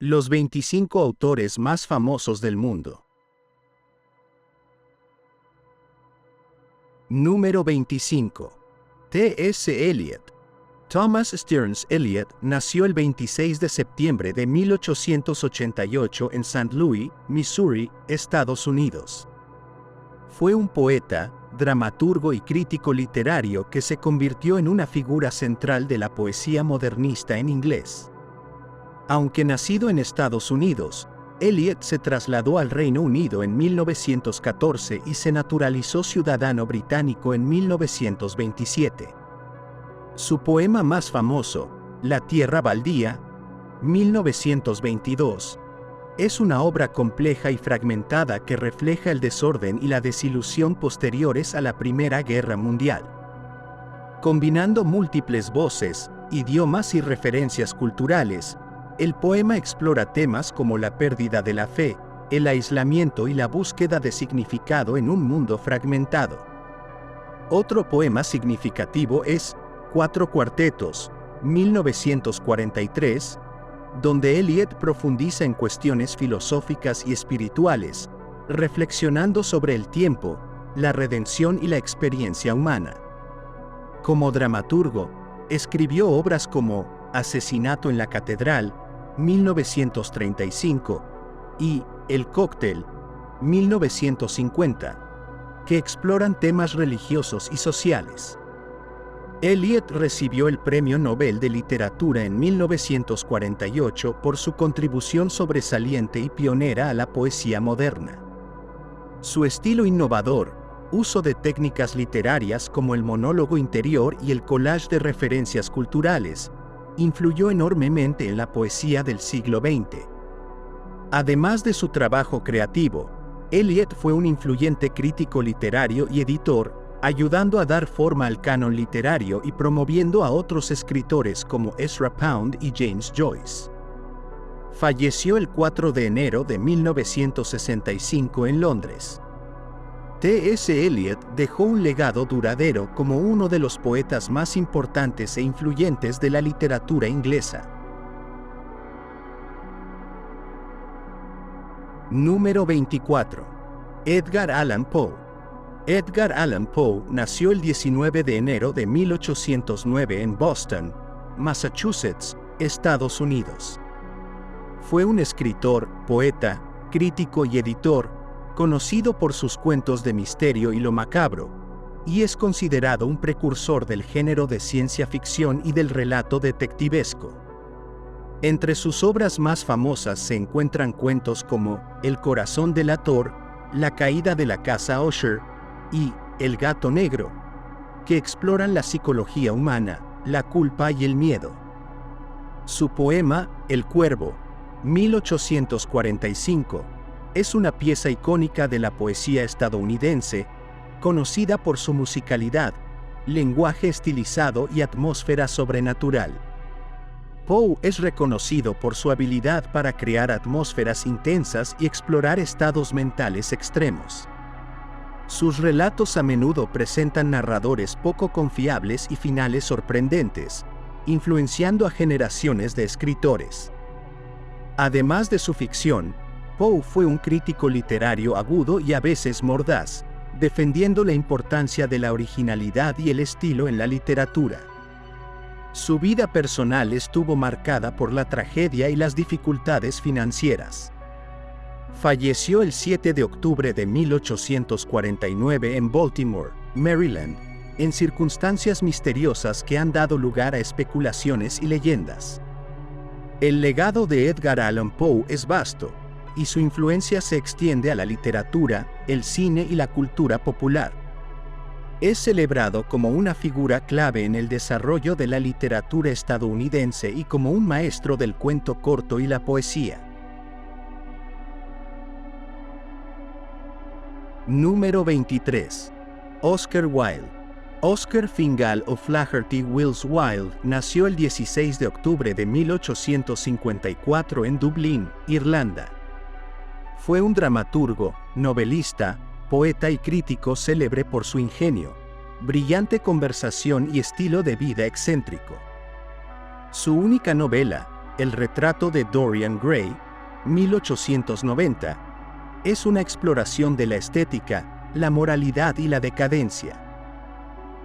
Los 25 autores más famosos del mundo. Número 25. T.S. Eliot. Thomas Stearns Eliot nació el 26 de septiembre de 1888 en St. Louis, Missouri, Estados Unidos. Fue un poeta, dramaturgo y crítico literario que se convirtió en una figura central de la poesía modernista en inglés. Aunque nacido en Estados Unidos, Eliot se trasladó al Reino Unido en 1914 y se naturalizó ciudadano británico en 1927. Su poema más famoso, La Tierra Baldía, 1922, es una obra compleja y fragmentada que refleja el desorden y la desilusión posteriores a la Primera Guerra Mundial. Combinando múltiples voces, idiomas y referencias culturales, el poema explora temas como la pérdida de la fe, el aislamiento y la búsqueda de significado en un mundo fragmentado. Otro poema significativo es Cuatro Cuartetos, 1943, donde Eliot profundiza en cuestiones filosóficas y espirituales, reflexionando sobre el tiempo, la redención y la experiencia humana. Como dramaturgo, escribió obras como Asesinato en la Catedral, 1935, y El Cóctel, 1950, que exploran temas religiosos y sociales. Eliot recibió el Premio Nobel de Literatura en 1948 por su contribución sobresaliente y pionera a la poesía moderna. Su estilo innovador, uso de técnicas literarias como el monólogo interior y el collage de referencias culturales, influyó enormemente en la poesía del siglo XX. Además de su trabajo creativo, Eliot fue un influyente crítico literario y editor, ayudando a dar forma al canon literario y promoviendo a otros escritores como Ezra Pound y James Joyce. Falleció el 4 de enero de 1965 en Londres. T.S. Eliot dejó un legado duradero como uno de los poetas más importantes e influyentes de la literatura inglesa. Número 24. Edgar Allan Poe. Edgar Allan Poe nació el 19 de enero de 1809 en Boston, Massachusetts, Estados Unidos. Fue un escritor, poeta, crítico y editor, conocido por sus cuentos de misterio y lo macabro, y es considerado un precursor del género de ciencia ficción y del relato detectivesco. Entre sus obras más famosas se encuentran cuentos como El corazón delator, La caída de la casa Usher y El gato negro, que exploran la psicología humana, la culpa y el miedo. Su poema, El cuervo, 1845, es una pieza icónica de la poesía estadounidense, conocida por su musicalidad, lenguaje estilizado y atmósfera sobrenatural. Poe es reconocido por su habilidad para crear atmósferas intensas y explorar estados mentales extremos. Sus relatos a menudo presentan narradores poco confiables y finales sorprendentes, influenciando a generaciones de escritores. Además de su ficción, Poe fue un crítico literario agudo y a veces mordaz, defendiendo la importancia de la originalidad y el estilo en la literatura. Su vida personal estuvo marcada por la tragedia y las dificultades financieras. Falleció el 7 de octubre de 1849 en Baltimore, Maryland, en circunstancias misteriosas que han dado lugar a especulaciones y leyendas. El legado de Edgar Allan Poe es vasto, y su influencia se extiende a la literatura, el cine y la cultura popular. Es celebrado como una figura clave en el desarrollo de la literatura estadounidense y como un maestro del cuento corto y la poesía. Número 23. Oscar Wilde. Oscar Fingal O'Flaherty Wills Wilde nació el 16 de octubre de 1854 en Dublín, Irlanda. Fue un dramaturgo, novelista, poeta y crítico célebre por su ingenio, brillante conversación y estilo de vida excéntrico. Su única novela, El retrato de Dorian Gray, 1890, es una exploración de la estética, la moralidad y la decadencia.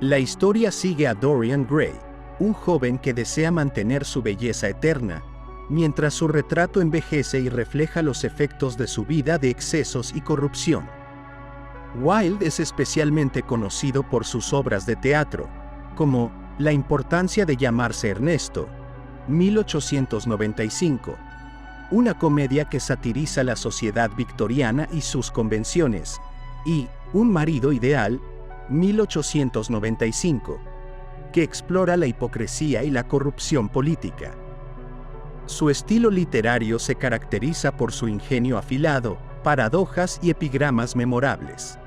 La historia sigue a Dorian Gray, un joven que desea mantener su belleza eterna, mientras su retrato envejece y refleja los efectos de su vida de excesos y corrupción. Wilde es especialmente conocido por sus obras de teatro, como La importancia de llamarse Ernesto, 1895, una comedia que satiriza la sociedad victoriana y sus convenciones, y Un marido ideal, 1895, que explora la hipocresía y la corrupción política. Su estilo literario se caracteriza por su ingenio afilado, paradojas y epigramas memorables.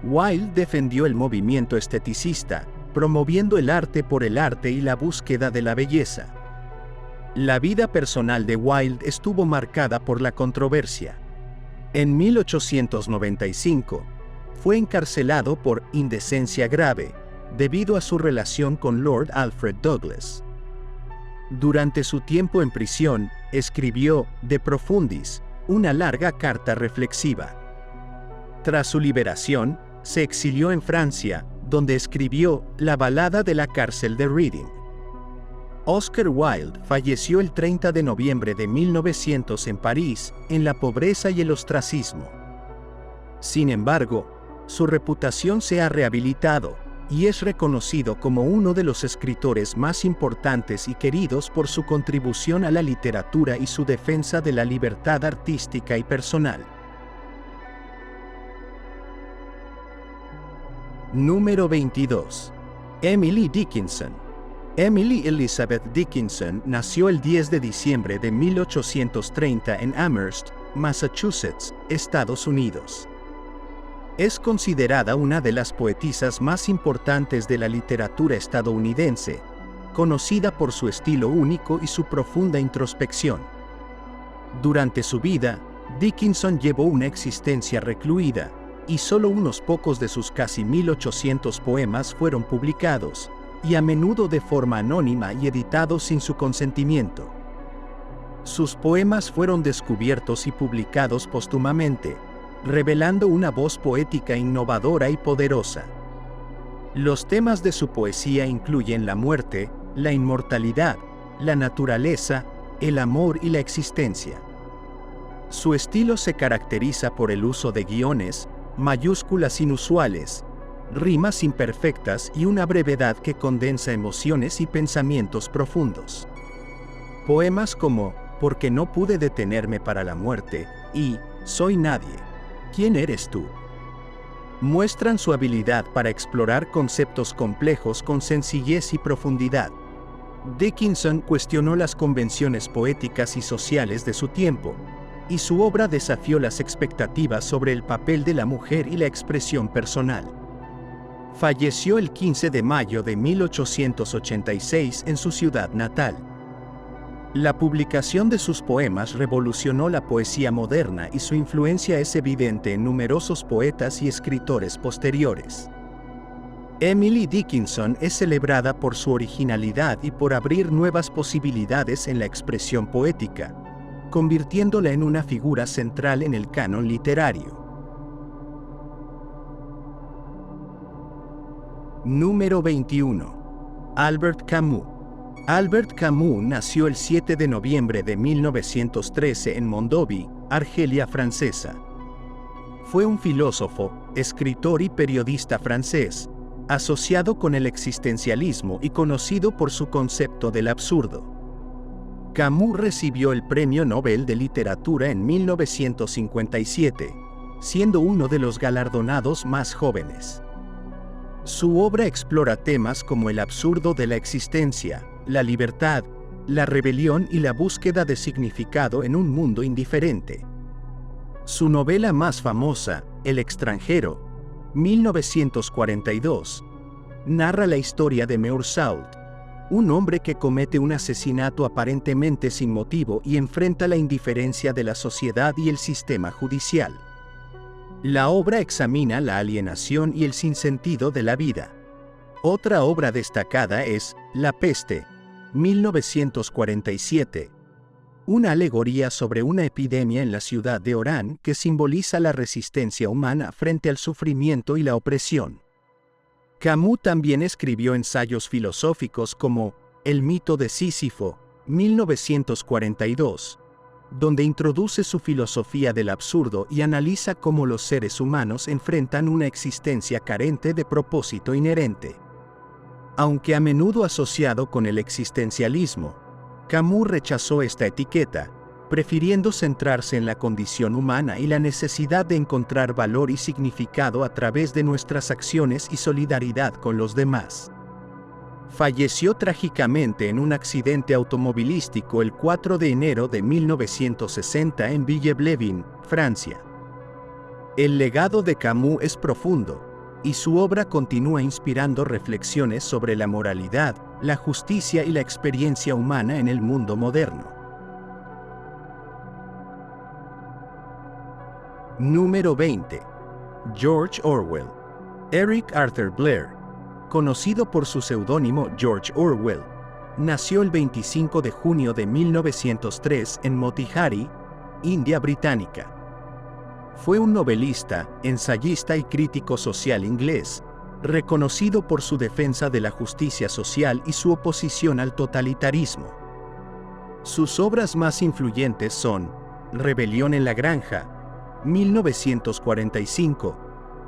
Wilde defendió el movimiento esteticista, promoviendo el arte por el arte y la búsqueda de la belleza. La vida personal de Wilde estuvo marcada por la controversia. En 1895, fue encarcelado por indecencia grave, debido a su relación con Lord Alfred Douglas. Durante su tiempo en prisión, escribió De Profundis, una larga carta reflexiva. Tras su liberación, se exilió en Francia, donde escribió La balada de la cárcel de Reading. Oscar Wilde falleció el 30 de noviembre de 1900 en París, en la pobreza y el ostracismo. Sin embargo, su reputación se ha rehabilitado, y es reconocido como uno de los escritores más importantes y queridos por su contribución a la literatura y su defensa de la libertad artística y personal. Número 22. Emily Dickinson. Emily Elizabeth Dickinson nació el 10 de diciembre de 1830 en Amherst, Massachusetts, Estados Unidos. Es considerada una de las poetisas más importantes de la literatura estadounidense, conocida por su estilo único y su profunda introspección. Durante su vida, Dickinson llevó una existencia recluida, y solo unos pocos de sus casi 1800 poemas fueron publicados, y a menudo de forma anónima y editados sin su consentimiento. Sus poemas fueron descubiertos y publicados póstumamente, revelando una voz poética innovadora y poderosa. Los temas de su poesía incluyen la muerte, la inmortalidad, la naturaleza, el amor y la existencia. Su estilo se caracteriza por el uso de guiones, mayúsculas inusuales, rimas imperfectas y una brevedad que condensa emociones y pensamientos profundos. Poemas como Porque no pude detenerme para la muerte y Soy nadie, ¿quién eres tú?, muestran su habilidad para explorar conceptos complejos con sencillez y profundidad. Dickinson cuestionó las convenciones poéticas y sociales de su tiempo, y su obra desafió las expectativas sobre el papel de la mujer y la expresión personal. Falleció el 15 de mayo de 1886 en su ciudad natal. La publicación de sus poemas revolucionó la poesía moderna y su influencia es evidente en numerosos poetas y escritores posteriores. Emily Dickinson es celebrada por su originalidad y por abrir nuevas posibilidades en la expresión poética, convirtiéndola en una figura central en el canon literario. Número 21. Albert Camus. Albert Camus nació el 7 de noviembre de 1913 en Mondovì, Argelia francesa. Fue un filósofo, escritor y periodista francés, asociado con el existencialismo y conocido por su concepto del absurdo. Camus recibió el Premio Nobel de Literatura en 1957, siendo uno de los galardonados más jóvenes. Su obra explora temas como el absurdo de la existencia, la libertad, la rebelión y la búsqueda de significado en un mundo indiferente. Su novela más famosa, El extranjero, 1942, narra la historia de Meursault, un hombre que comete un asesinato aparentemente sin motivo y enfrenta la indiferencia de la sociedad y el sistema judicial. La obra examina la alienación y el sinsentido de la vida. Otra obra destacada es La peste, 1947. Una alegoría sobre una epidemia en la ciudad de Orán que simboliza la resistencia humana frente al sufrimiento y la opresión. Camus también escribió ensayos filosóficos como El mito de Sísifo, 1942, donde introduce su filosofía del absurdo y analiza cómo los seres humanos enfrentan una existencia carente de propósito inherente. Aunque a menudo asociado con el existencialismo, Camus rechazó esta etiqueta, prefiriendo centrarse en la condición humana y la necesidad de encontrar valor y significado a través de nuestras acciones y solidaridad con los demás. Falleció trágicamente en un accidente automovilístico el 4 de enero de 1960 en Villeblevin, Francia. El legado de Camus es profundo, y su obra continúa inspirando reflexiones sobre la moralidad, la justicia y la experiencia humana en el mundo moderno. Número 20. George Orwell. Eric Arthur Blair, conocido por su seudónimo George Orwell, nació el 25 de junio de 1903 en Motihari, India Británica. Fue un novelista, ensayista y crítico social inglés, reconocido por su defensa de la justicia social y su oposición al totalitarismo. Sus obras más influyentes son Rebelión en la Granja, 1945,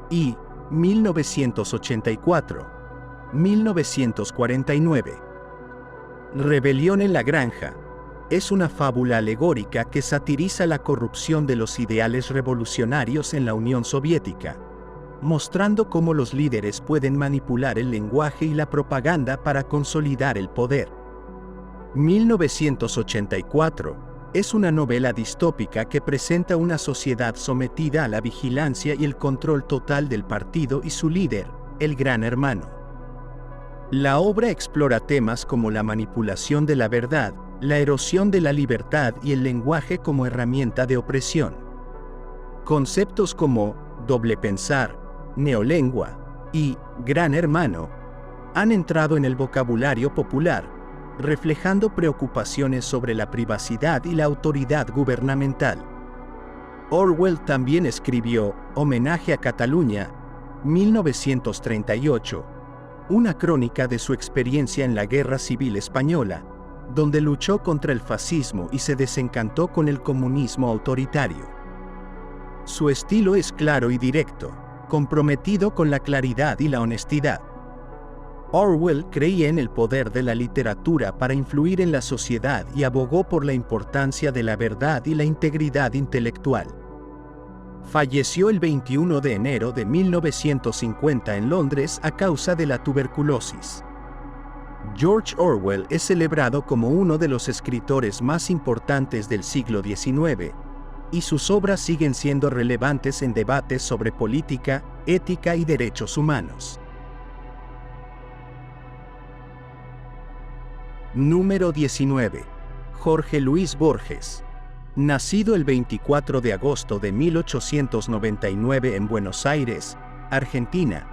y 1984, 1949. Rebelión en la Granja es una fábula alegórica que satiriza la corrupción de los ideales revolucionarios en la Unión Soviética, mostrando cómo los líderes pueden manipular el lenguaje y la propaganda para consolidar el poder. 1984 es una novela distópica que presenta una sociedad sometida a la vigilancia y el control total del partido y su líder, el Gran Hermano. La obra explora temas como la manipulación de la verdad, la erosión de la libertad y el lenguaje como herramienta de opresión. Conceptos como doble pensar, neolengua y Gran Hermano han entrado en el vocabulario popular, reflejando preocupaciones sobre la privacidad y la autoridad gubernamental. Orwell también escribió Homenaje a Cataluña, 1938, una crónica de su experiencia en la Guerra Civil Española, donde luchó contra el fascismo y se desencantó con el comunismo autoritario. Su estilo es claro y directo, comprometido con la claridad y la honestidad. Orwell creía en el poder de la literatura para influir en la sociedad y abogó por la importancia de la verdad y la integridad intelectual. Falleció el 21 de enero de 1950 en Londres a causa de la tuberculosis. George Orwell es celebrado como uno de los escritores más importantes del siglo XIX, y sus obras siguen siendo relevantes en debates sobre política, ética y derechos humanos. Número 19. Jorge Luis Borges. Nacido el 24 de agosto de 1899 en Buenos Aires, Argentina,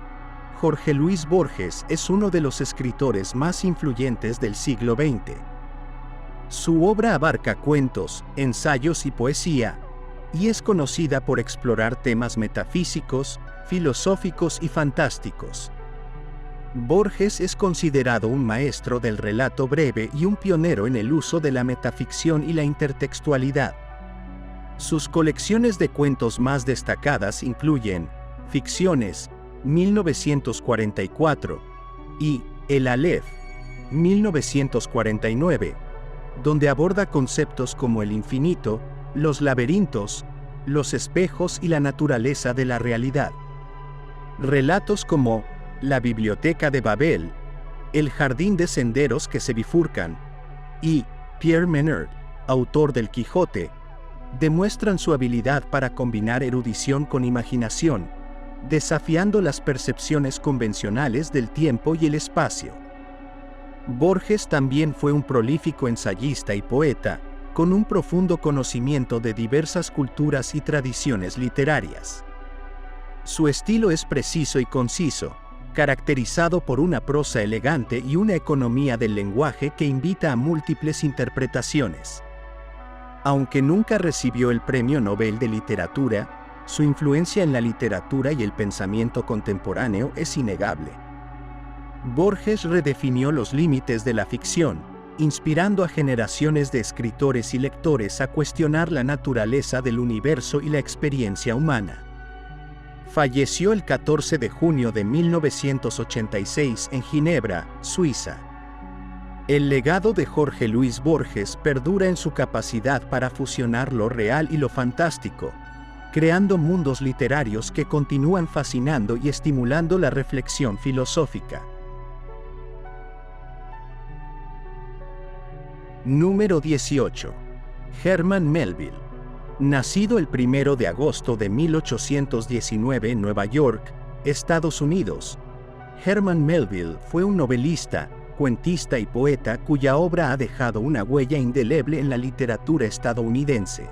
Jorge Luis Borges es uno de los escritores más influyentes del siglo XX. Su obra abarca cuentos, ensayos y poesía, y es conocida por explorar temas metafísicos, filosóficos y fantásticos. Borges es considerado un maestro del relato breve y un pionero en el uso de la metaficción y la intertextualidad. Sus colecciones de cuentos más destacadas incluyen Ficciones, 1944, y El Aleph, 1949, donde aborda conceptos como el infinito, los laberintos, los espejos y la naturaleza de la realidad. Relatos como La Biblioteca de Babel, El Jardín de Senderos que se bifurcan, y Pierre Menard, autor del Quijote, demuestran su habilidad para combinar erudición con imaginación, desafiando las percepciones convencionales del tiempo y el espacio. Borges también fue un prolífico ensayista y poeta, con un profundo conocimiento de diversas culturas y tradiciones literarias. Su estilo es preciso y conciso, caracterizado por una prosa elegante y una economía del lenguaje que invita a múltiples interpretaciones. Aunque nunca recibió el Premio Nobel de Literatura, su influencia en la literatura y el pensamiento contemporáneo es innegable. Borges redefinió los límites de la ficción, inspirando a generaciones de escritores y lectores a cuestionar la naturaleza del universo y la experiencia humana. Falleció el 14 de junio de 1986 en Ginebra, Suiza. El legado de Jorge Luis Borges perdura en su capacidad para fusionar lo real y lo fantástico, creando mundos literarios que continúan fascinando y estimulando la reflexión filosófica. Número 18. Herman Melville. Nacido el 1 de agosto de 1819 en Nueva York, Estados Unidos, Herman Melville fue un novelista, cuentista y poeta cuya obra ha dejado una huella indeleble en la literatura estadounidense.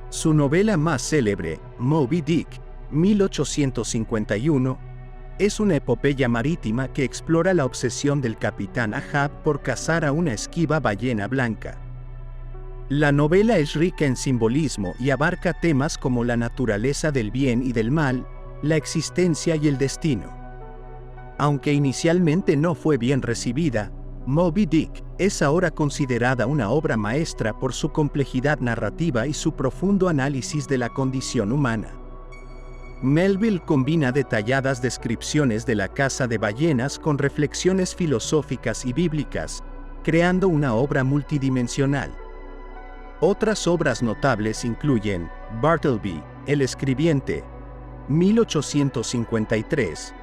Su novela más célebre, Moby Dick, 1851, es una epopeya marítima que explora la obsesión del capitán Ahab por cazar a una esquiva ballena blanca. La novela es rica en simbolismo y abarca temas como la naturaleza del bien y del mal, la existencia y el destino. Aunque inicialmente no fue bien recibida, Moby Dick es ahora considerada una obra maestra por su complejidad narrativa y su profundo análisis de la condición humana. Melville combina detalladas descripciones de la caza de ballenas con reflexiones filosóficas y bíblicas, creando una obra multidimensional. Otras obras notables incluyen Bartleby, el escribiente, 1853,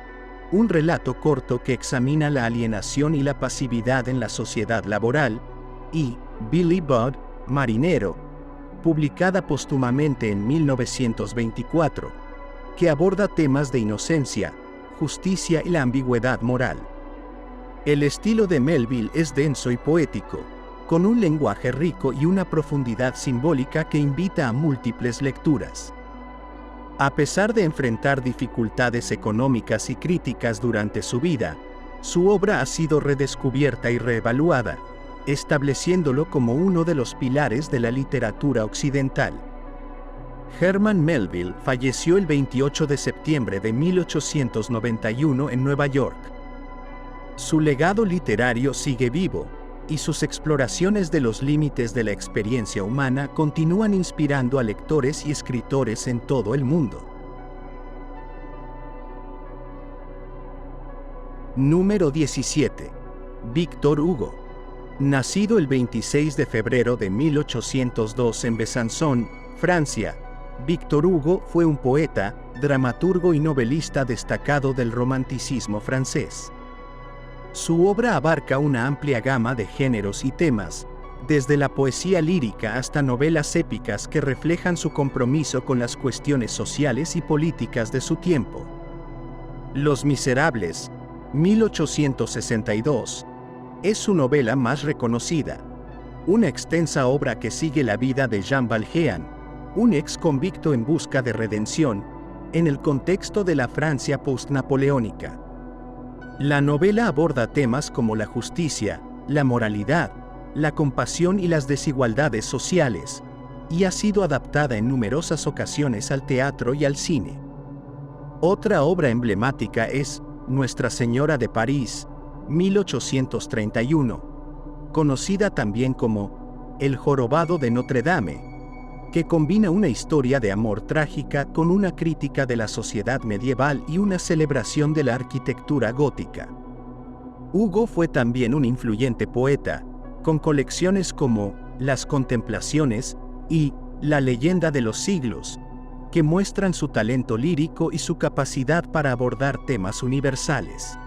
un relato corto que examina la alienación y la pasividad en la sociedad laboral, y Billy Budd, marinero, publicada póstumamente en 1924, que aborda temas de inocencia, justicia y la ambigüedad moral. El estilo de Melville es denso y poético, con un lenguaje rico y una profundidad simbólica que invita a múltiples lecturas. A pesar de enfrentar dificultades económicas y críticas durante su vida, su obra ha sido redescubierta y reevaluada, estableciéndolo como uno de los pilares de la literatura occidental. Herman Melville falleció el 28 de septiembre de 1891 en Nueva York. Su legado literario sigue vivo, y sus exploraciones de los límites de la experiencia humana continúan inspirando a lectores y escritores en todo el mundo. Número 17. Víctor Hugo. Nacido el 26 de febrero de 1802 en Besançon, Francia, Víctor Hugo fue un poeta, dramaturgo y novelista destacado del romanticismo francés. Su obra abarca una amplia gama de géneros y temas, desde la poesía lírica hasta novelas épicas que reflejan su compromiso con las cuestiones sociales y políticas de su tiempo. Los Miserables, 1862, es su novela más reconocida, una extensa obra que sigue la vida de Jean Valjean, un ex convicto en busca de redención, en el contexto de la Francia postnapoleónica. La novela aborda temas como la justicia, la moralidad, la compasión y las desigualdades sociales, y ha sido adaptada en numerosas ocasiones al teatro y al cine. Otra obra emblemática es Nuestra Señora de París, 1831, conocida también como El Jorobado de Notre Dame, que combina una historia de amor trágica con una crítica de la sociedad medieval y una celebración de la arquitectura gótica. Hugo fue también un influyente poeta, con colecciones como Las Contemplaciones y La Leyenda de los Siglos, que muestran su talento lírico y su capacidad para abordar temas universales.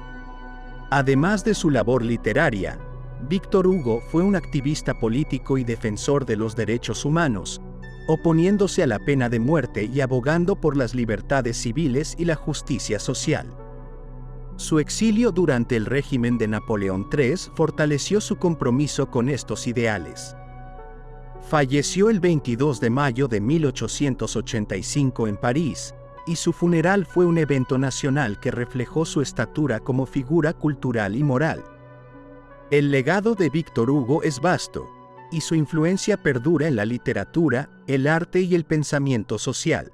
Además de su labor literaria, Víctor Hugo fue un activista político y defensor de los derechos humanos, oponiéndose a la pena de muerte y abogando por las libertades civiles y la justicia social. Su exilio durante el régimen de Napoleón III fortaleció su compromiso con estos ideales. Falleció el 22 de mayo de 1885 en París, y su funeral fue un evento nacional que reflejó su estatura como figura cultural y moral. El legado de Víctor Hugo es vasto, y su influencia perdura en la literatura, el arte y el pensamiento social.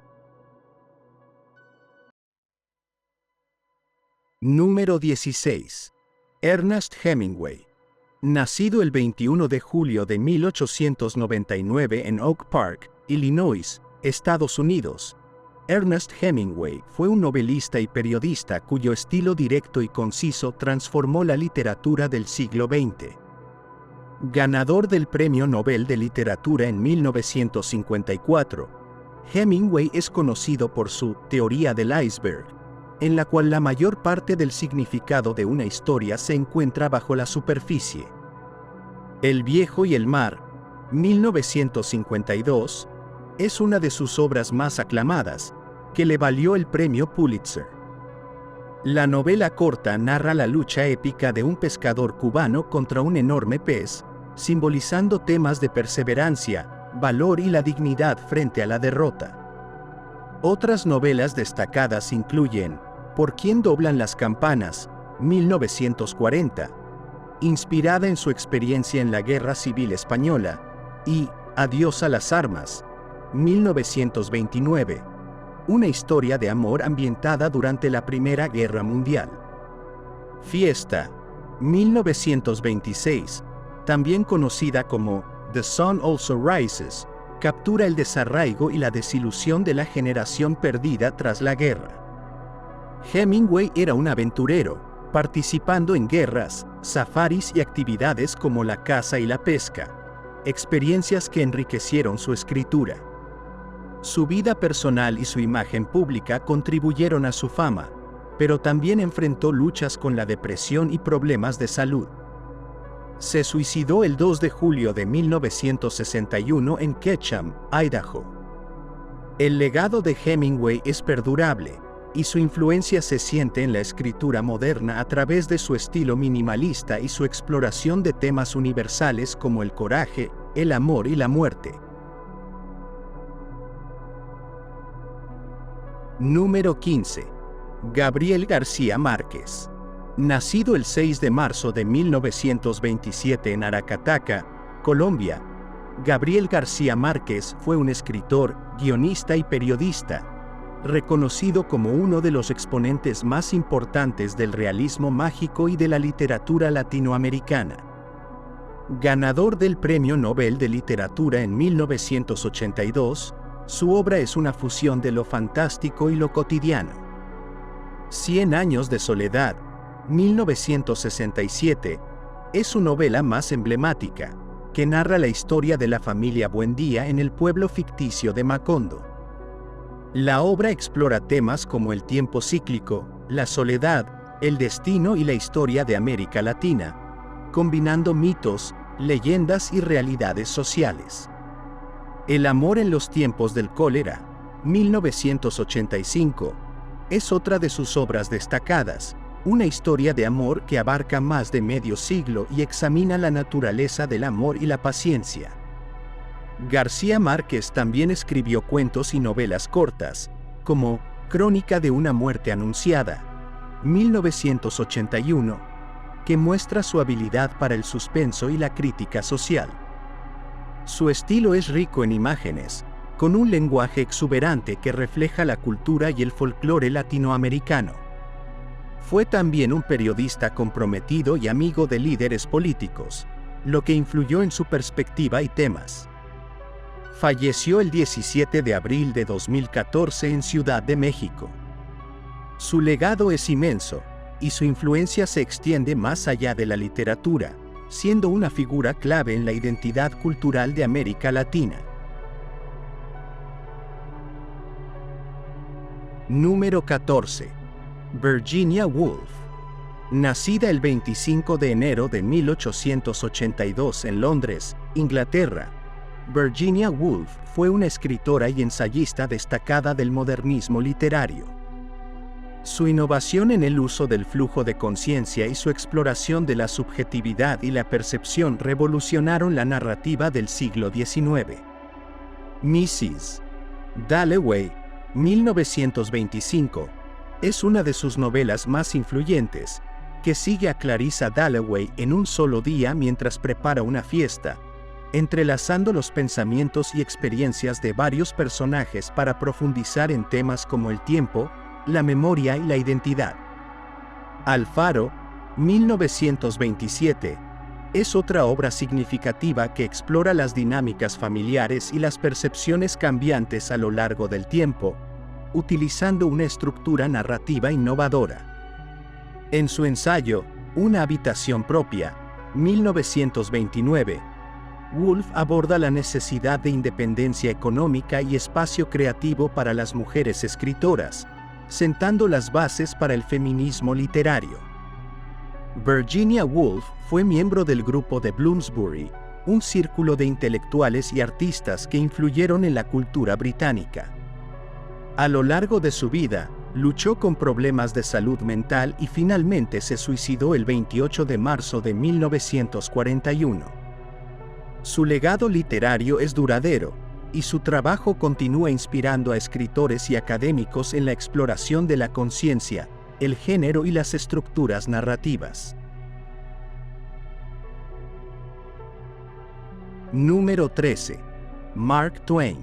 Número 16. Ernest Hemingway. Nacido el 21 de julio de 1899 en Oak Park, Illinois, Estados Unidos, Ernest Hemingway fue un novelista y periodista cuyo estilo directo y conciso transformó la literatura del siglo XX. Ganador del Premio Nobel de Literatura en 1954, Hemingway es conocido por su teoría del iceberg, en la cual la mayor parte del significado de una historia se encuentra bajo la superficie. El viejo y el mar, 1952, es una de sus obras más aclamadas, que le valió el premio Pulitzer. La novela corta narra la lucha épica de un pescador cubano contra un enorme pez, simbolizando temas de perseverancia, valor y la dignidad frente a la derrota. Otras novelas destacadas incluyen ¿Por quién doblan las campanas?, 1940, inspirada en su experiencia en la Guerra Civil Española, y Adiós a las armas, 1929, una historia de amor ambientada durante la Primera Guerra Mundial. Fiesta, 1926, también conocida como The Sun Also Rises, captura el desarraigo y la desilusión de la generación perdida tras la guerra. Hemingway era un aventurero, participando en guerras, safaris y actividades como la caza y la pesca, experiencias que enriquecieron su escritura. Su vida personal y su imagen pública contribuyeron a su fama, pero también enfrentó luchas con la depresión y problemas de salud. Se suicidó el 2 de julio de 1961 en Ketchum, Idaho. El legado de Hemingway es perdurable, y su influencia se siente en la escritura moderna a través de su estilo minimalista y su exploración de temas universales como el coraje, el amor y la muerte. Número 15. Gabriel García Márquez. Nacido el 6 de marzo de 1927 en Aracataca, Colombia, Gabriel García Márquez fue un escritor, guionista y periodista, reconocido como uno de los exponentes más importantes del realismo mágico y de la literatura latinoamericana. Ganador del Premio Nobel de Literatura en 1982, su obra es una fusión de lo fantástico y lo cotidiano. 100 años de soledad, 1967, es su novela más emblemática, que narra la historia de la familia Buendía en el pueblo ficticio de Macondo. La obra explora temas como el tiempo cíclico, la soledad, el destino y la historia de América Latina, combinando mitos, leyendas y realidades sociales. El amor en los tiempos del cólera, 1985, es otra de sus obras destacadas, una historia de amor que abarca más de medio siglo y examina la naturaleza del amor y la paciencia. García Márquez también escribió cuentos y novelas cortas, como Crónica de una muerte anunciada, 1981, que muestra su habilidad para el suspenso y la crítica social. Su estilo es rico en imágenes, con un lenguaje exuberante que refleja la cultura y el folclore latinoamericano. Fue también un periodista comprometido y amigo de líderes políticos, lo que influyó en su perspectiva y temas. Falleció el 17 de abril de 2014 en Ciudad de México. Su legado es inmenso, y su influencia se extiende más allá de la literatura, siendo una figura clave en la identidad cultural de América Latina. Número 14. Virginia Woolf. Nacida el 25 de enero de 1882 en Londres, Inglaterra, Virginia Woolf fue una escritora y ensayista destacada del modernismo literario. Su innovación en el uso del flujo de conciencia y su exploración de la subjetividad y la percepción revolucionaron la narrativa del siglo XIX. Mrs. Dalloway 1925, es una de sus novelas más influyentes, que sigue a Clarissa Dalloway en un solo día mientras prepara una fiesta, entrelazando los pensamientos y experiencias de varios personajes para profundizar en temas como el tiempo, la memoria y la identidad. Alfaro, 1927, es otra obra significativa que explora las dinámicas familiares y las percepciones cambiantes a lo largo del tiempo, utilizando una estructura narrativa innovadora. En su ensayo, Una habitación propia, 1929, Woolf aborda la necesidad de independencia económica y espacio creativo para las mujeres escritoras, sentando las bases para el feminismo literario. Virginia Woolf fue miembro del grupo de Bloomsbury, un círculo de intelectuales y artistas que influyeron en la cultura británica. A lo largo de su vida, luchó con problemas de salud mental y finalmente se suicidó el 28 de marzo de 1941. Su legado literario es duradero, y su trabajo continúa inspirando a escritores y académicos en la exploración de la conciencia, el género y las estructuras narrativas. Número 13. Mark Twain.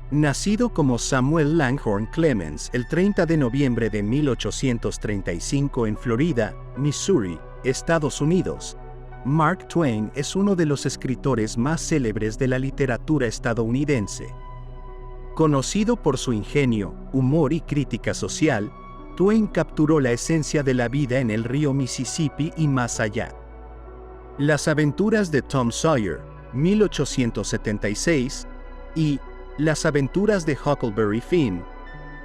Nacido como Samuel Langhorne Clemens el 30 de noviembre de 1835 en Florida, Missouri, Estados Unidos, Mark Twain es uno de los escritores más célebres de la literatura estadounidense. Conocido por su ingenio, humor y crítica social, Twain capturó la esencia de la vida en el río Mississippi y más allá. Las aventuras de Tom Sawyer, 1876, y Las aventuras de Huckleberry Finn,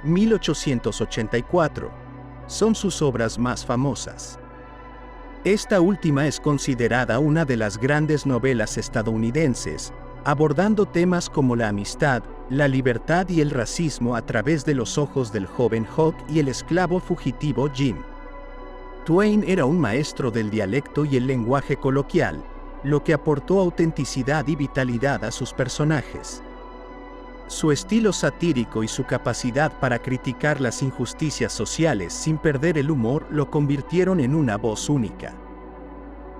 1884, son sus obras más famosas. Esta última es considerada una de las grandes novelas estadounidenses, abordando temas como la amistad, la libertad y el racismo a través de los ojos del joven Huck y el esclavo fugitivo Jim. Twain era un maestro del dialecto y el lenguaje coloquial, lo que aportó autenticidad y vitalidad a sus personajes. Su estilo satírico y su capacidad para criticar las injusticias sociales sin perder el humor lo convirtieron en una voz única.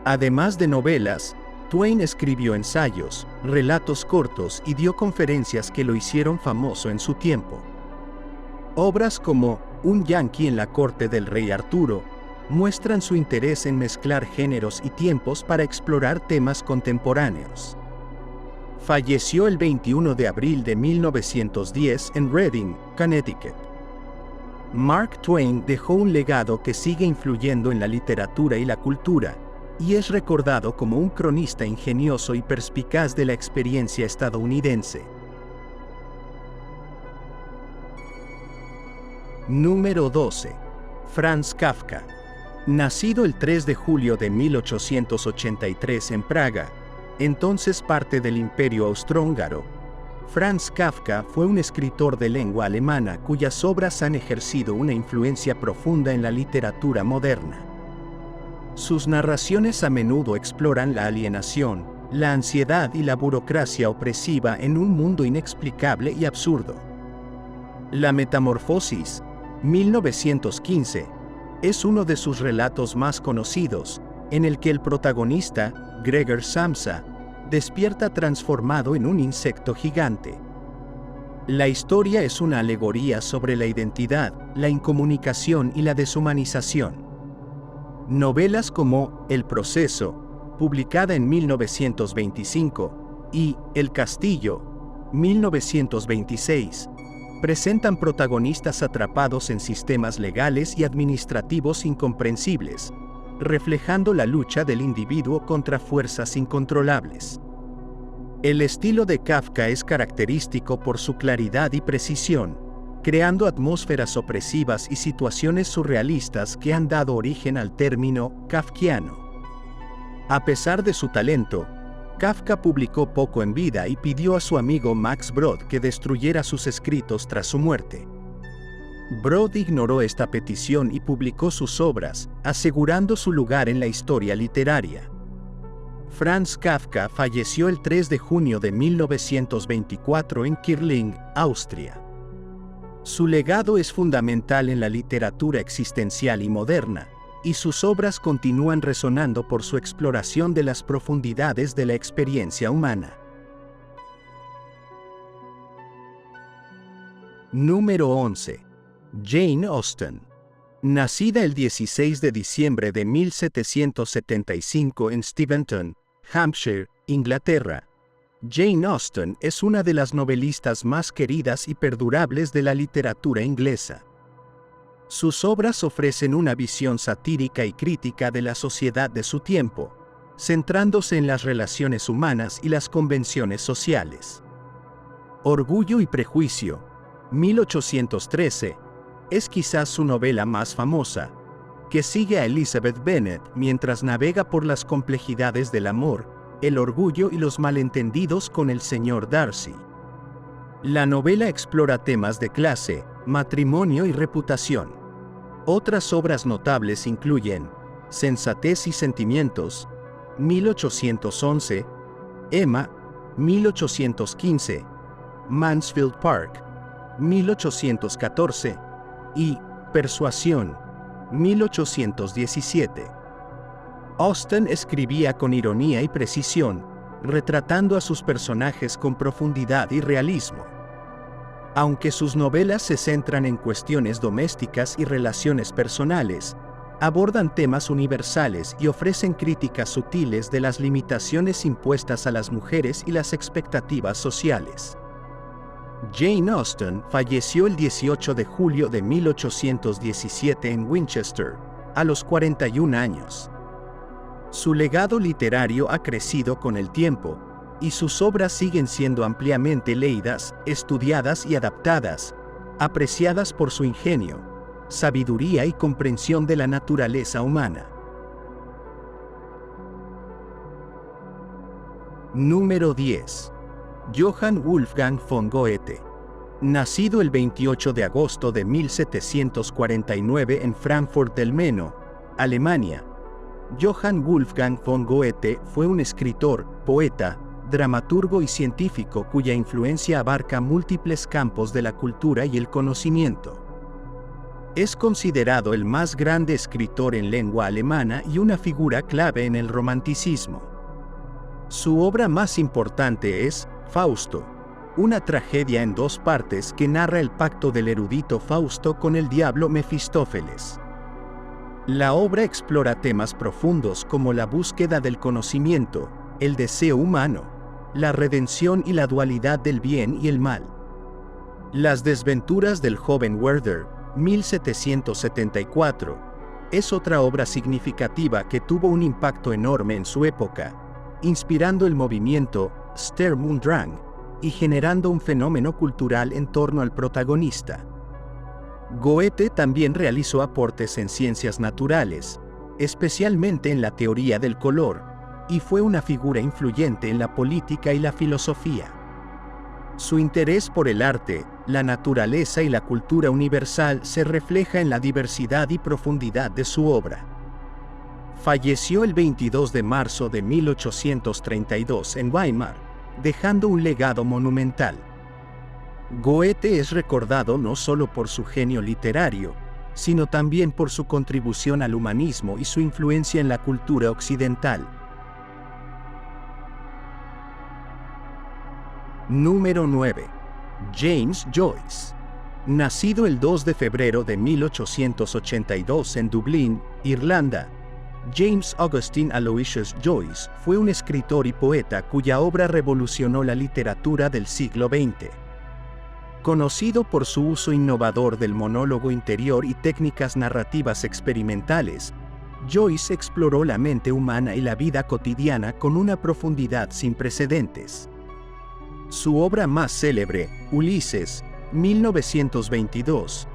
Además de novelas, Twain escribió ensayos, relatos cortos y dio conferencias que lo hicieron famoso en su tiempo. Obras como Un Yankee en la corte del rey Arturo muestran su interés en mezclar géneros y tiempos para explorar temas contemporáneos. Falleció el 21 de abril de 1910 en Reading, Connecticut. Mark Twain dejó un legado que sigue influyendo en la literatura y la cultura, y es recordado como un cronista ingenioso y perspicaz de la experiencia estadounidense. Número 12. Franz Kafka. Nacido el 3 de julio de 1883 en Praga, entonces parte del Imperio Austrohúngaro, Franz Kafka fue un escritor de lengua alemana cuyas obras han ejercido una influencia profunda en la literatura moderna. Sus narraciones a menudo exploran la alienación, la ansiedad y la burocracia opresiva en un mundo inexplicable y absurdo. La Metamorfosis, 1915, es uno de sus relatos más conocidos, en el que el protagonista, Gregor Samsa, despierta transformado en un insecto gigante. La historia es una alegoría sobre la identidad, la incomunicación y la deshumanización. Novelas como El proceso, publicada en 1925, y El castillo, 1926, presentan protagonistas atrapados en sistemas legales y administrativos incomprensibles, reflejando la lucha del individuo contra fuerzas incontrolables. El estilo de Kafka es característico por su claridad y precisión, creando atmósferas opresivas y situaciones surrealistas que han dado origen al término kafkiano. A pesar de su talento, Kafka publicó poco en vida y pidió a su amigo Max Brod que destruyera sus escritos tras su muerte. Brod ignoró esta petición y publicó sus obras, asegurando su lugar en la historia literaria. Franz Kafka falleció el 3 de junio de 1924 en Kirling, Austria. Su legado es fundamental en la literatura existencial y moderna, y sus obras continúan resonando por su exploración de las profundidades de la experiencia humana. Número 11. Jane Austen. Nacida el 16 de diciembre de 1775 en Steventon, Hampshire, Inglaterra, Jane Austen es una de las novelistas más queridas y perdurables de la literatura inglesa. Sus obras ofrecen una visión satírica y crítica de la sociedad de su tiempo, centrándose en las relaciones humanas y las convenciones sociales. Orgullo y Prejuicio, 1813, es quizás su novela más famosa, que sigue a Elizabeth Bennet mientras navega por las complejidades del amor, el orgullo y los malentendidos con el señor Darcy. La novela explora temas de clase, matrimonio y reputación. Otras obras notables incluyen Sensatez y Sentimientos, 1811, Emma, 1815, Mansfield Park, 1814, y Persuasión, 1817. Austen escribía con ironía y precisión, retratando a sus personajes con profundidad y realismo. Aunque sus novelas se centran en cuestiones domésticas y relaciones personales, abordan temas universales y ofrecen críticas sutiles de las limitaciones impuestas a las mujeres y las expectativas sociales. Jane Austen falleció el 18 de julio de 1817 en Winchester, a los 41 años. Su legado literario ha crecido con el tiempo, y sus obras siguen siendo ampliamente leídas, estudiadas y adaptadas, apreciadas por su ingenio, sabiduría y comprensión de la naturaleza humana. Número 10. Johann Wolfgang von Goethe. Nacido el 28 de agosto de 1749 en Frankfurt del Meno, Alemania, Johann Wolfgang von Goethe fue un escritor, poeta, dramaturgo y científico cuya influencia abarca múltiples campos de la cultura y el conocimiento. Es considerado el más grande escritor en lengua alemana y una figura clave en el romanticismo. Su obra más importante es Fausto, una tragedia en dos partes que narra el pacto del erudito Fausto con el diablo Mefistófeles. La obra explora temas profundos como la búsqueda del conocimiento, el deseo humano, la redención y la dualidad del bien y el mal. Las desventuras del joven Werther, 1774, es otra obra significativa que tuvo un impacto enorme en su época, inspirando el movimiento Sturm und Drang y generando un fenómeno cultural en torno al protagonista. Goethe también realizó aportes en ciencias naturales, especialmente en la teoría del color, y fue una figura influyente en la política y la filosofía. Su interés por el arte, la naturaleza y la cultura universal se refleja en la diversidad y profundidad de su obra. Falleció el 22 de marzo de 1832 en Weimar, dejando un legado monumental. Goethe es recordado no solo por su genio literario, sino también por su contribución al humanismo y su influencia en la cultura occidental. Número 9. James Joyce. Nacido el 2 de febrero de 1882 en Dublín, Irlanda, James Augustine Aloysius Joyce fue un escritor y poeta cuya obra revolucionó la literatura del siglo XX. Conocido por su uso innovador del monólogo interior y técnicas narrativas experimentales, Joyce exploró la mente humana y la vida cotidiana con una profundidad sin precedentes. Su obra más célebre, Ulises, 1922,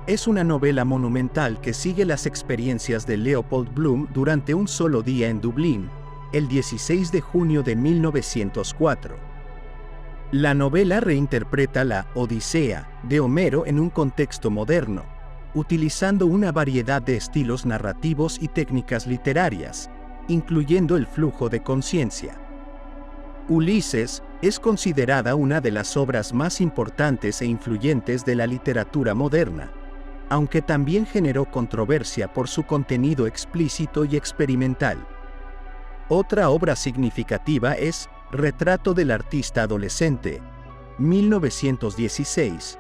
es una novela monumental que sigue las experiencias de Leopold Bloom durante un solo día en Dublín, el 16 de junio de 1904. La novela reinterpreta la Odisea de Homero en un contexto moderno, utilizando una variedad de estilos narrativos y técnicas literarias, incluyendo el flujo de conciencia. Ulises es considerada una de las obras más importantes e influyentes de la literatura moderna, aunque también generó controversia por su contenido explícito y experimental. Otra obra significativa es Retrato del artista adolescente, 1916,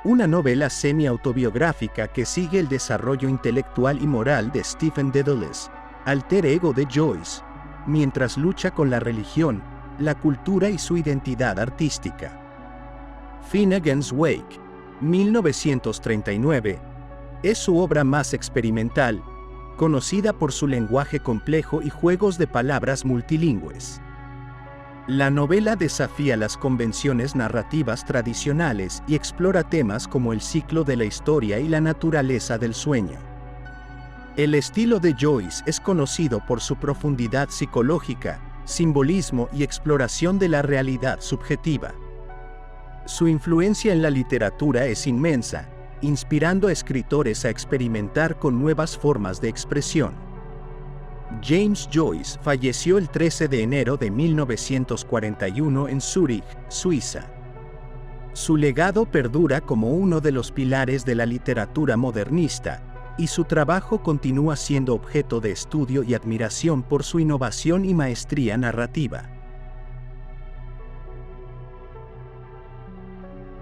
una novela semi-autobiográfica que sigue el desarrollo intelectual y moral de Stephen Dedalus, alter ego de Joyce, mientras lucha con la religión, la cultura y su identidad artística. Finnegan's Wake, 1939, es su obra más experimental, conocida por su lenguaje complejo y juegos de palabras multilingües. La novela desafía las convenciones narrativas tradicionales y explora temas como el ciclo de la historia y la naturaleza del sueño. El estilo de Joyce es conocido por su profundidad psicológica, simbolismo y exploración de la realidad subjetiva. Su influencia en la literatura es inmensa, inspirando a escritores a experimentar con nuevas formas de expresión. James Joyce falleció el 13 de enero de 1941 en Zúrich, Suiza. Su legado perdura como uno de los pilares de la literatura modernista, y su trabajo continúa siendo objeto de estudio y admiración por su innovación y maestría narrativa.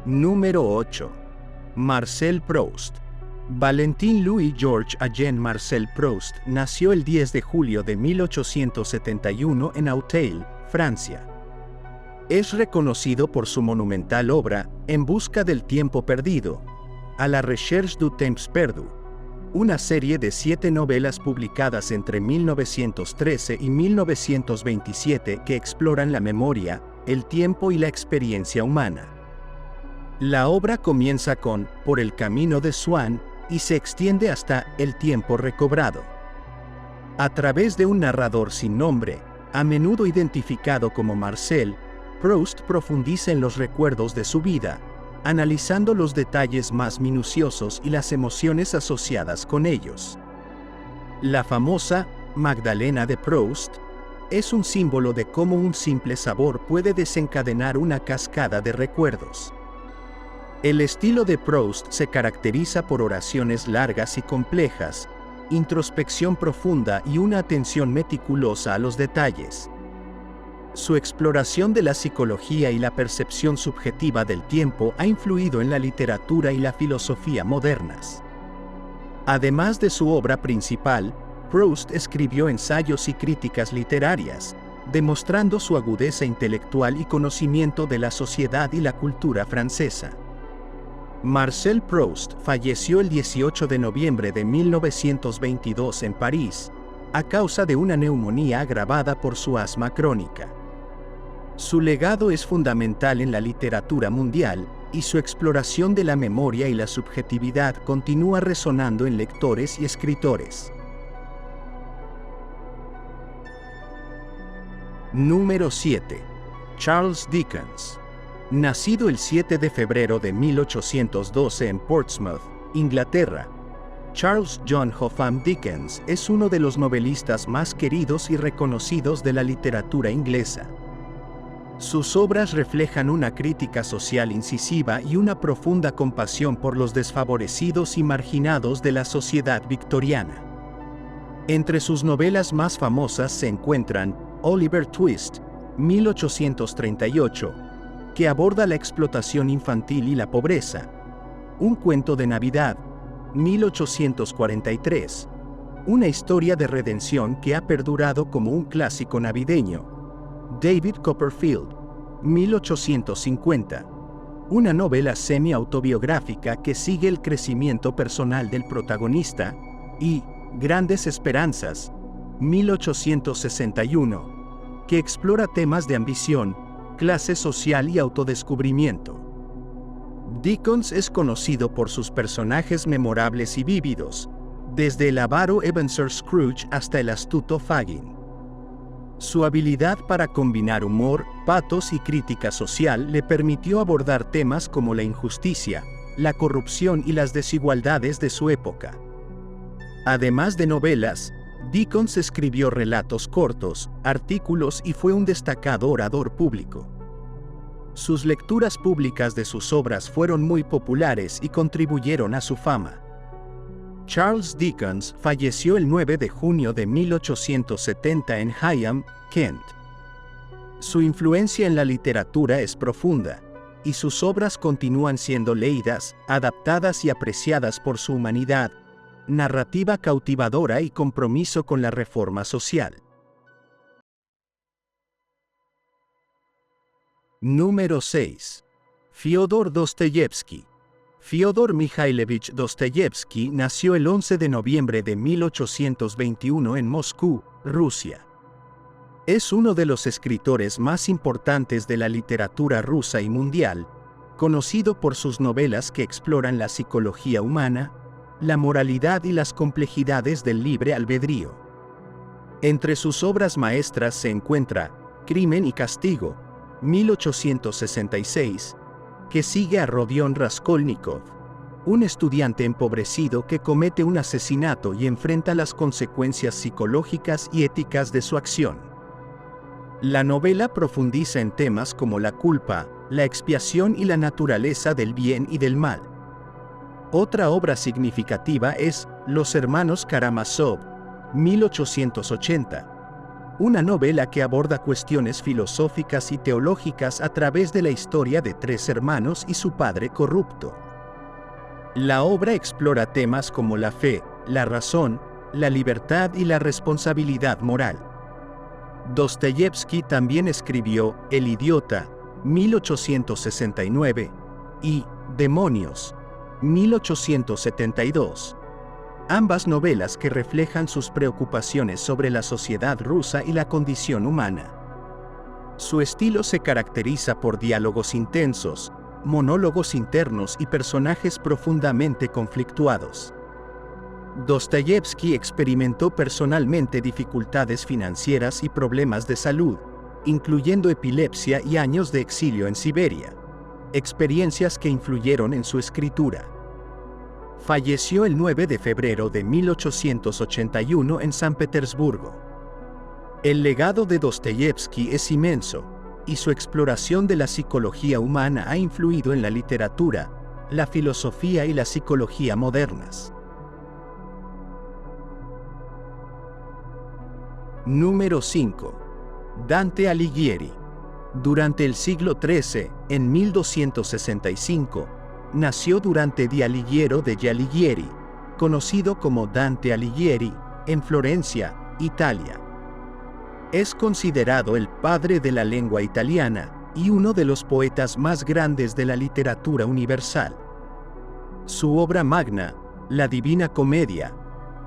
Número 8. Marcel Proust. Valentin Louis Georges Eugène Marcel Proust nació el 10 de julio de 1871 en Auteuil, Francia. Es reconocido por su monumental obra En busca del tiempo perdido, A la recherche du temps perdu, una serie de 7 novelas publicadas entre 1913 y 1927 que exploran la memoria, el tiempo y la experiencia humana. La obra comienza con Por el camino de Swann y se extiende hasta El tiempo recobrado. A través de un narrador sin nombre, a menudo identificado como Marcel, Proust profundiza en los recuerdos de su vida, analizando los detalles más minuciosos y las emociones asociadas con ellos. La famosa Magdalena de Proust es un símbolo de cómo un simple sabor puede desencadenar una cascada de recuerdos. El estilo de Proust se caracteriza por oraciones largas y complejas, introspección profunda y una atención meticulosa a los detalles. Su exploración de la psicología y la percepción subjetiva del tiempo ha influido en la literatura y la filosofía modernas. Además de su obra principal, Proust escribió ensayos y críticas literarias, demostrando su agudeza intelectual y conocimiento de la sociedad y la cultura francesa. Marcel Proust falleció el 18 de noviembre de 1922 en París, a causa de una neumonía agravada por su asma crónica. Su legado es fundamental en la literatura mundial, y su exploración de la memoria y la subjetividad continúa resonando en lectores y escritores. Número 7. Charles Dickens. Nacido el 7 de febrero de 1812 en Portsmouth, Inglaterra, Charles John Hotham Dickens es uno de los novelistas más queridos y reconocidos de la literatura inglesa. Sus obras reflejan una crítica social incisiva y una profunda compasión por los desfavorecidos y marginados de la sociedad victoriana. Entre sus novelas más famosas se encuentran Oliver Twist, 1838, que aborda la explotación infantil y la pobreza, Un cuento de Navidad, 1843, una historia de redención que ha perdurado como un clásico navideño, David Copperfield, 1850, una novela semi-autobiográfica que sigue el crecimiento personal del protagonista, y Grandes Esperanzas, 1861, que explora temas de ambición, clase social y autodescubrimiento. Dickens es conocido por sus personajes memorables y vívidos, desde el avaro Ebenezer Scrooge hasta el astuto Fagin. Su habilidad para combinar humor, patos y crítica social le permitió abordar temas como la injusticia, la corrupción y las desigualdades de su época. Además de novelas, Dickens escribió relatos cortos, artículos y fue un destacado orador público. Sus lecturas públicas de sus obras fueron muy populares y contribuyeron a su fama. Charles Dickens falleció el 9 de junio de 1870 en Higham, Kent. Su influencia en la literatura es profunda, y sus obras continúan siendo leídas, adaptadas y apreciadas por su humanidad, narrativa cautivadora y compromiso con la reforma social. Número 6. Fyodor Dostoyevsky. Fyodor Mikhailovich Dostoyevsky nació el 11 de noviembre de 1821 en Moscú, Rusia. Es uno de los escritores más importantes de la literatura rusa y mundial, conocido por sus novelas que exploran la psicología humana, la moralidad y las complejidades del libre albedrío. Entre sus obras maestras se encuentra Crimen y Castigo, 1866, que sigue a Rodion Raskolnikov, un estudiante empobrecido que comete un asesinato y enfrenta las consecuencias psicológicas y éticas de su acción. La novela profundiza en temas como la culpa, la expiación y la naturaleza del bien y del mal. Otra obra significativa es Los hermanos Karamazov, 1880, una novela que aborda cuestiones filosóficas y teológicas a través de la historia de tres hermanos y su padre corrupto. La obra explora temas como la fe, la razón, la libertad y la responsabilidad moral. Dostoyevsky también escribió El idiota, 1869, y Demonios, 1872. Ambas novelas que reflejan sus preocupaciones sobre la sociedad rusa y la condición humana. Su estilo se caracteriza por diálogos intensos, monólogos internos y personajes profundamente conflictuados. Dostoyevsky experimentó personalmente dificultades financieras y problemas de salud, incluyendo epilepsia y años de exilio en Siberia, experiencias que influyeron en su escritura. Falleció el 9 de febrero de 1881 en San Petersburgo. El legado de Dostoyevsky es inmenso, y su exploración de la psicología humana ha influido en la literatura, la filosofía y la psicología modernas. Número 5. Dante Alighieri. Durante el siglo XIII, en 1265, nació Durante di Alighiero degli Alighieri, conocido como Dante Alighieri, en Florencia, Italia. Es considerado el padre de la lengua italiana y uno de los poetas más grandes de la literatura universal. Su obra magna, La Divina Comedia,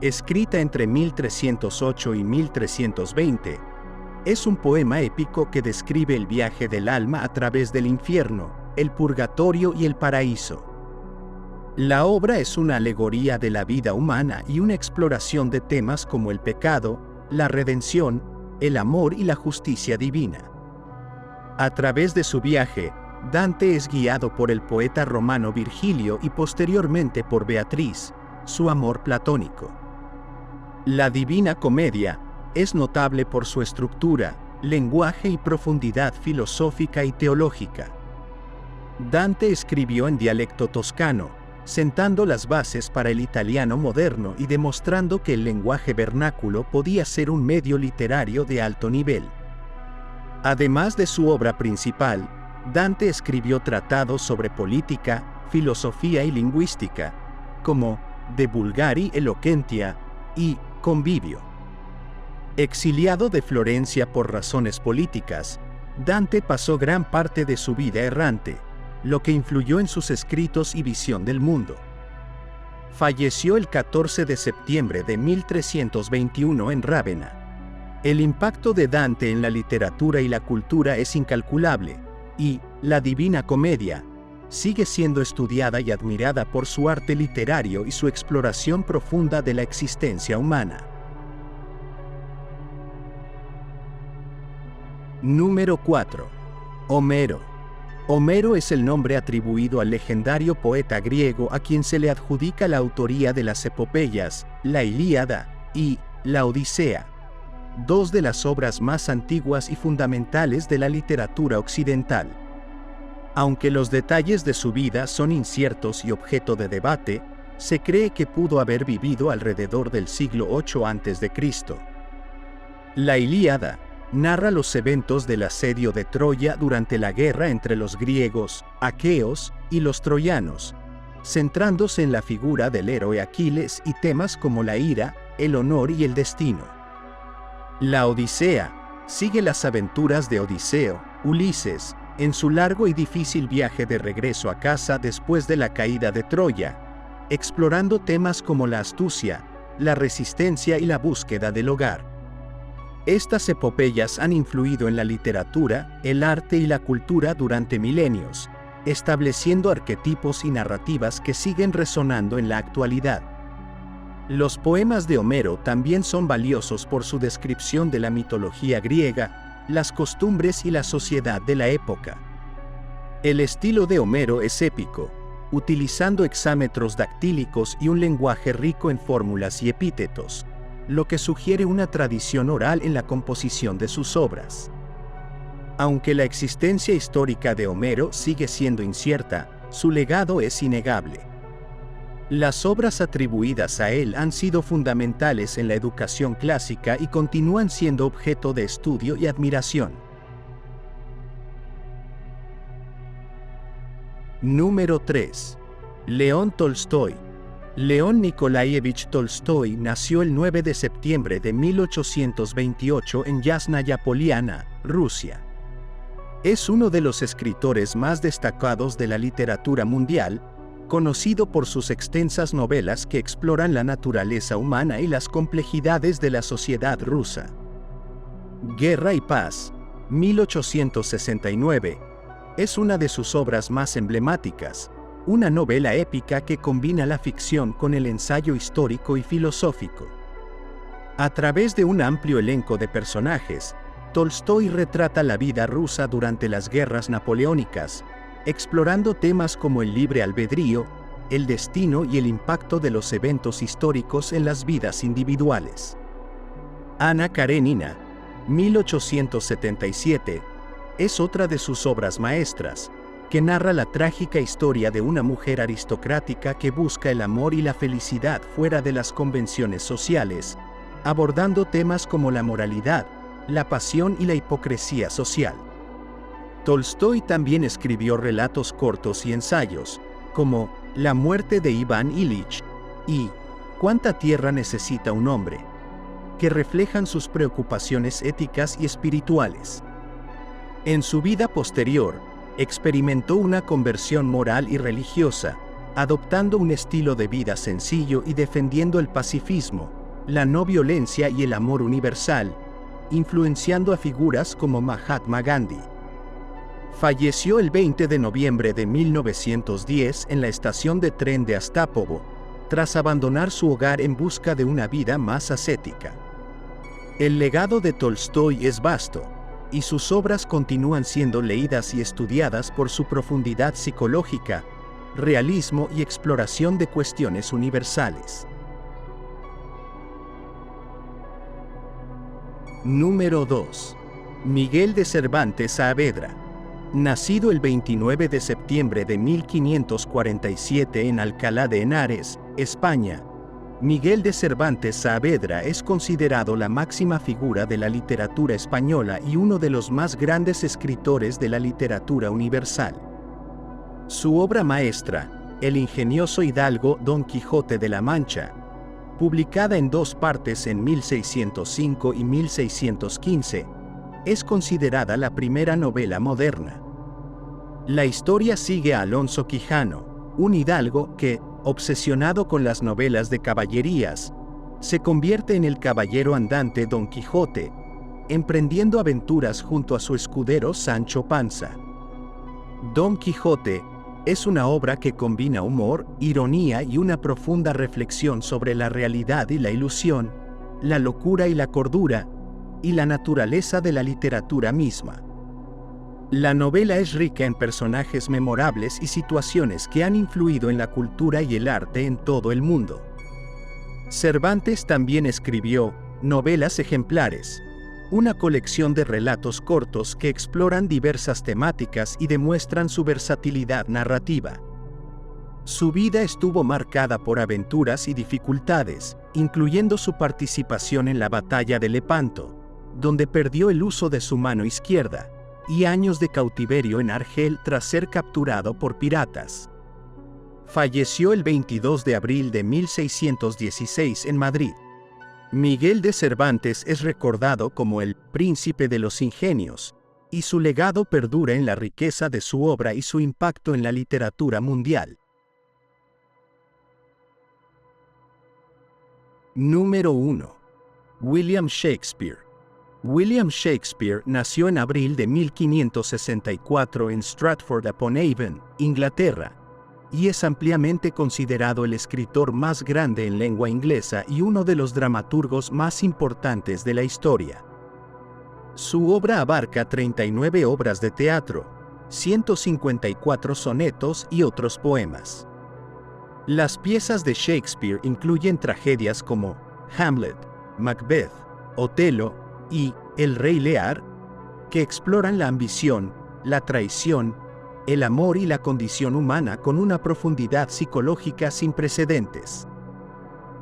escrita entre 1308 y 1320, es un poema épico que describe el viaje del alma a través del infierno, el purgatorio y el paraíso. La obra es una alegoría de la vida humana y una exploración de temas como el pecado, la redención, el amor y la justicia divina. A través de su viaje, Dante es guiado por el poeta romano Virgilio y posteriormente por Beatriz, su amor platónico. La Divina Comedia es notable por su estructura, lenguaje y profundidad filosófica y teológica. Dante escribió en dialecto toscano, sentando las bases para el italiano moderno y demostrando que el lenguaje vernáculo podía ser un medio literario de alto nivel. Además de su obra principal, Dante escribió tratados sobre política, filosofía y lingüística, como De Vulgari Eloquentia y Convivio. Exiliado de Florencia por razones políticas, Dante pasó gran parte de su vida errante, lo que influyó en sus escritos y visión del mundo. Falleció el 14 de septiembre de 1321 en Rávena. El impacto de Dante en la literatura y la cultura es incalculable, y La Divina Comedia sigue siendo estudiada y admirada por su arte literario y su exploración profunda de la existencia humana. Número 4. Homero. Homero es el nombre atribuido al legendario poeta griego a quien se le adjudica la autoría de las epopeyas, la Ilíada y La Odisea, dos de las obras más antiguas y fundamentales de la literatura occidental. Aunque los detalles de su vida son inciertos y objeto de debate, se cree que pudo haber vivido alrededor del siglo VIII a.C. La Ilíada narra los eventos del asedio de Troya durante la guerra entre los griegos, aqueos y los troyanos, centrándose en la figura del héroe Aquiles y temas como la ira, el honor y el destino. La Odisea sigue las aventuras de Odiseo, Ulises, en su largo y difícil viaje de regreso a casa después de la caída de Troya, explorando temas como la astucia, la resistencia y la búsqueda del hogar. Estas epopeyas han influido en la literatura, el arte y la cultura durante milenios, estableciendo arquetipos y narrativas que siguen resonando en la actualidad. Los poemas de Homero también son valiosos por su descripción de la mitología griega, las costumbres y la sociedad de la época. El estilo de Homero es épico, utilizando hexámetros dactílicos y un lenguaje rico en fórmulas y epítetos, lo que sugiere una tradición oral en la composición de sus obras. Aunque la existencia histórica de Homero sigue siendo incierta, su legado es innegable. Las obras atribuidas a él han sido fundamentales en la educación clásica y continúan siendo objeto de estudio y admiración. Número 3. León Tolstoy. León Nikolaevich Tolstoy nació el 9 de septiembre de 1828 en Yasnaya Poliana, Rusia. Es uno de los escritores más destacados de la literatura mundial, conocido por sus extensas novelas que exploran la naturaleza humana y las complejidades de la sociedad rusa. Guerra y Paz, 1869, es una de sus obras más emblemáticas, una novela épica que combina la ficción con el ensayo histórico y filosófico. A través de un amplio elenco de personajes, Tolstoy retrata la vida rusa durante las guerras napoleónicas, explorando temas como el libre albedrío, el destino y el impacto de los eventos históricos en las vidas individuales. Ana Karenina, 1877, es otra de sus obras maestras, que narra la trágica historia de una mujer aristocrática que busca el amor y la felicidad fuera de las convenciones sociales, abordando temas como la moralidad, la pasión y la hipocresía social. Tolstoy también escribió relatos cortos y ensayos, como La muerte de Iván Ilich y ¿Cuánta tierra necesita un hombre?, que reflejan sus preocupaciones éticas y espirituales. En su vida posterior, experimentó una conversión moral y religiosa, adoptando un estilo de vida sencillo y defendiendo el pacifismo, la no violencia y el amor universal, influenciando a figuras como Mahatma Gandhi. Falleció el 20 de noviembre de 1910 en la estación de tren de Astapovo, tras abandonar su hogar en busca de una vida más ascética. El legado de Tolstoy es vasto, y sus obras continúan siendo leídas y estudiadas por su profundidad psicológica, realismo y exploración de cuestiones universales. Número 2. Miguel de Cervantes Saavedra. Nacido el 29 de septiembre de 1547 en Alcalá de Henares, España, Miguel de Cervantes Saavedra es considerado la máxima figura de la literatura española y uno de los más grandes escritores de la literatura universal. Su obra maestra, el ingenioso hidalgo Don Quijote de la Mancha, publicada en dos partes en 1605 y 1615, es considerada la primera novela moderna. La historia sigue a Alonso Quijano, un hidalgo que, obsesionado con las novelas de caballerías, se convierte en el caballero andante Don Quijote, emprendiendo aventuras junto a su escudero Sancho Panza. Don Quijote es una obra que combina humor, ironía y una profunda reflexión sobre la realidad y la ilusión, la locura y la cordura, y la naturaleza de la literatura misma. La novela es rica en personajes memorables y situaciones que han influido en la cultura y el arte en todo el mundo. Cervantes también escribió Novelas ejemplares. Una colección de relatos cortos que exploran diversas temáticas y demuestran su versatilidad narrativa. Su vida estuvo marcada por aventuras y dificultades, incluyendo su participación en la batalla de Lepanto, donde perdió el uso de su mano izquierda, y años de cautiverio en Argel tras ser capturado por piratas. Falleció el 22 de abril de 1616 en Madrid. Miguel de Cervantes es recordado como el príncipe de los ingenios, y su legado perdura en la riqueza de su obra y su impacto en la literatura mundial. Número 1. William Shakespeare. William Shakespeare nació en abril de 1564 en Stratford-upon-Avon, Inglaterra, y es ampliamente considerado el escritor más grande en lengua inglesa y uno de los dramaturgos más importantes de la historia. Su obra abarca 39 obras de teatro, 154 sonetos y otros poemas. Las piezas de Shakespeare incluyen tragedias como Hamlet, Macbeth, Otelo y El Rey Lear, que exploran la ambición, la traición, el amor y la condición humana con una profundidad psicológica sin precedentes.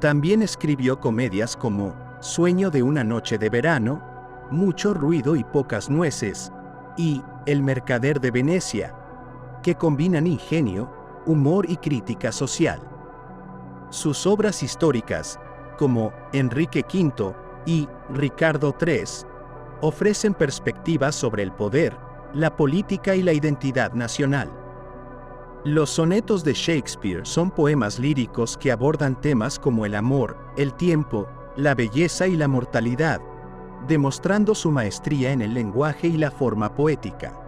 También escribió comedias como Sueño de una noche de verano, Mucho ruido y pocas nueces, y El mercader de Venecia, que combinan ingenio, humor y crítica social. Sus obras históricas, como Enrique V y Ricardo III, ofrecen perspectivas sobre el poder, la política y la identidad nacional. Los sonetos de Shakespeare son poemas líricos que abordan temas como el amor, el tiempo, la belleza y la mortalidad, demostrando su maestría en el lenguaje y la forma poética.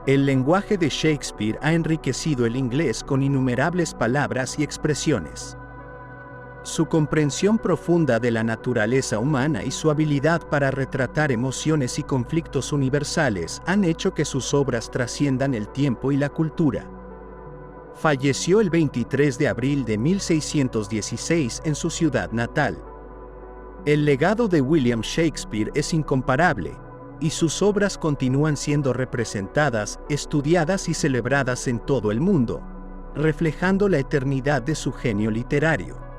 El lenguaje de Shakespeare ha enriquecido el inglés con innumerables palabras y expresiones. Su comprensión profunda de la naturaleza humana y su habilidad para retratar emociones y conflictos universales han hecho que sus obras trasciendan el tiempo y la cultura. Falleció el 23 de abril de 1616 en su ciudad natal. El legado de William Shakespeare es incomparable, y sus obras continúan siendo representadas, estudiadas y celebradas en todo el mundo, reflejando la eternidad de su genio literario.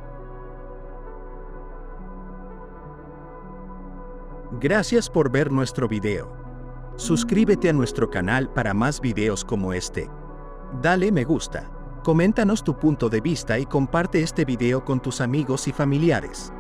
Gracias por ver nuestro video. Suscríbete a nuestro canal para más videos como este. Dale me gusta, coméntanos tu punto de vista y comparte este video con tus amigos y familiares.